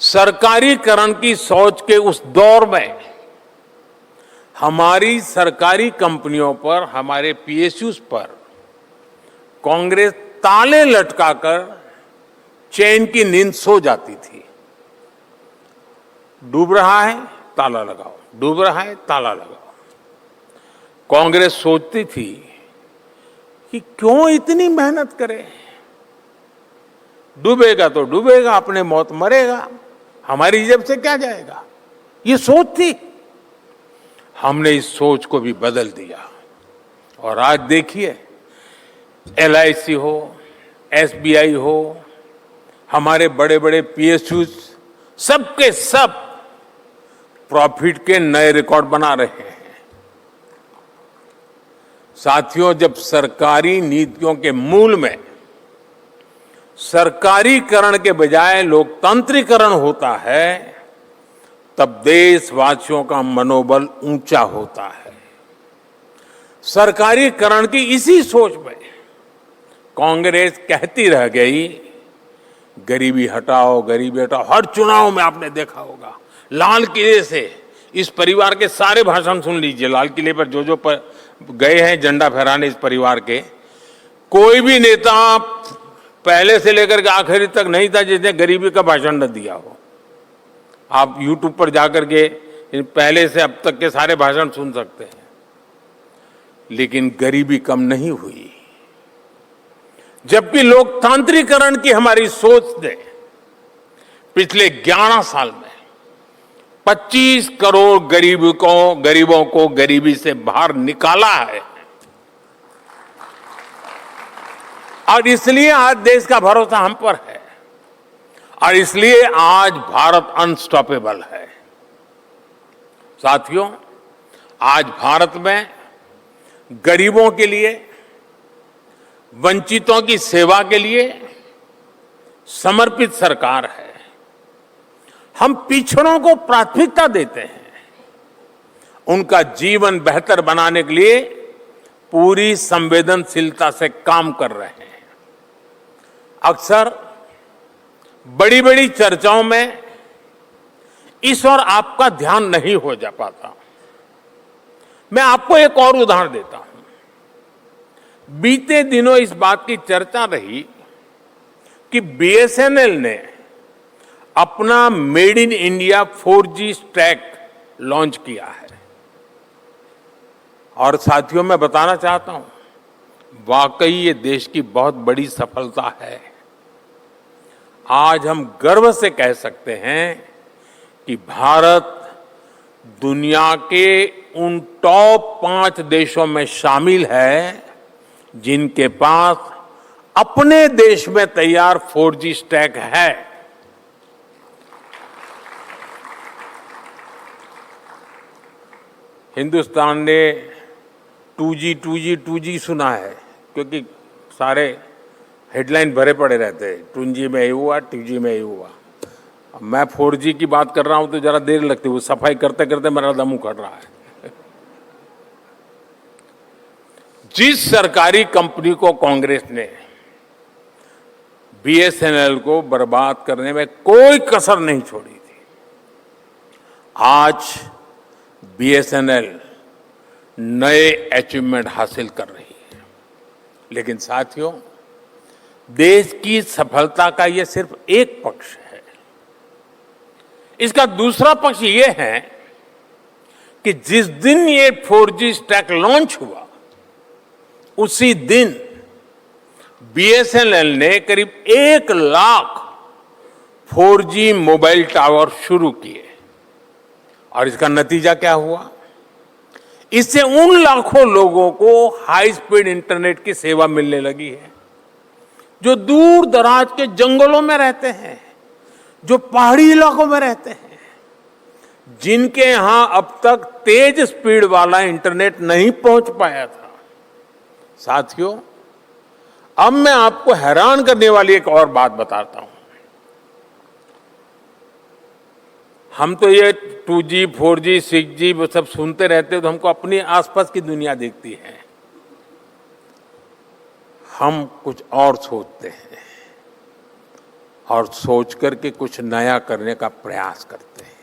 सरकारीकरण की सोच के उस दौर में हमारी सरकारी कंपनियों पर, हमारे पीएसयूज पर कांग्रेस ताले लटकाकर चैन की नींद सो जाती थी। डूब रहा है ताला लगाओ, डूब रहा है ताला लगाओ। कांग्रेस सोचती थी कि क्यों इतनी मेहनत करे, डूबेगा तो डूबेगा, अपने मौत मरेगा, हमारी जेब से क्या जाएगा, ये सोच थी। हमने इस सोच को भी बदल दिया और आज देखिए एलआईसी हो, एसबीआई हो, हमारे बड़े बड़े पीएसयूज सबके सब प्रॉफिट के नए रिकॉर्ड बना रहे हैं। साथियों, जब सरकारी नीतियों के मूल में सरकारीकरण के बजाय लोकतांत्रिकरण होता है, तब देशवासियों का मनोबल ऊंचा होता है। सरकारीकरण की इसी सोच में कांग्रेस कहती रह गई, गरीबी हटाओ, गरीबी हटाओ। हर चुनाव में आपने देखा होगा, लाल किले से इस परिवार के सारे भाषण सुन लीजिए। लाल किले पर जो गए हैं झंडा फहराने इस परिवार के, कोई भी नेता पहले से लेकर के आखिरी तक नहीं था जिसने गरीबी का भाषण न दिया हो। आप YouTube पर जाकर के पहले से अब तक के सारे भाषण सुन सकते हैं। लेकिन गरीबी कम नहीं हुई, जबकि लोकतांत्रिकरण की हमारी सोच ने पिछले 11 साल में 25 करोड़ गरीबों को गरीबी से बाहर निकाला है। और इसलिए आज देश का भरोसा हम पर है और इसलिए आज भारत अनस्टॉपेबल है। साथियों, आज भारत में गरीबों के लिए, वंचितों की सेवा के लिए समर्पित सरकार है। हम पिछड़ों को प्राथमिकता देते हैं, उनका जीवन बेहतर बनाने के लिए पूरी संवेदनशीलता से काम कर रहे हैं। अक्सर बड़ी बड़ी चर्चाओं में इस ओर आपका ध्यान नहीं हो जा पाता। मैं आपको एक और उदाहरण देता हूं। बीते दिनों इस बात की चर्चा रही कि बीएसएनएल ने अपना made in India 4G stack launch किया है। और साथियों, मैं बताना चाहता हूं, वाकई ये देश की बहुत बड़ी सफलता है। आज हम गर्व से कह सकते हैं कि भारत दुनिया के उन टॉप 5 देशों में शामिल है जिनके पास अपने देश में तैयार 4G स्टैक है। हिंदुस्तान ने 2G सुना है, क्योंकि सारे हेडलाइन भरे पड़े रहते हैं, 2G में ये हुआ, 2G में ये हुआ। अब मैं 4G की बात कर रहा हूं तो जरा देर लगती है, वो सफाई करते करते मेरा दम उखड़ रहा है। जिस सरकारी कंपनी को कांग्रेस ने बीएसएनएल को बर्बाद करने में कोई कसर नहीं छोड़ी थी, आज बीएसएनएल नए अचीवमेंट हासिल कर रही है। लेकिन साथियों, देश की सफलता का यह सिर्फ एक पक्ष है। इसका दूसरा पक्ष यह है कि जिस दिन ये 4G स्टैक लॉन्च हुआ, उसी दिन बीएसएनएल ने करीब 1 लाख 4G मोबाइल टावर शुरू किए। और इसका नतीजा क्या हुआ? इससे उन लाखों लोगों को हाई स्पीड इंटरनेट की सेवा मिलने लगी है जो दूर दराज के जंगलों में रहते हैं, जो पहाड़ी इलाकों में रहते हैं, जिनके यहां अब तक तेज स्पीड वाला इंटरनेट नहीं पहुंच पाया था। साथियों, अब मैं आपको हैरान करने वाली एक और बात बताता हूं। हम तो ये 2G, 4G, 6G वो सब सुनते रहते हैं, तो हमको अपनी आसपास की दुनिया दिखती है। हम कुछ और सोचते हैं और सोच करके कुछ नया करने का प्रयास करते हैं।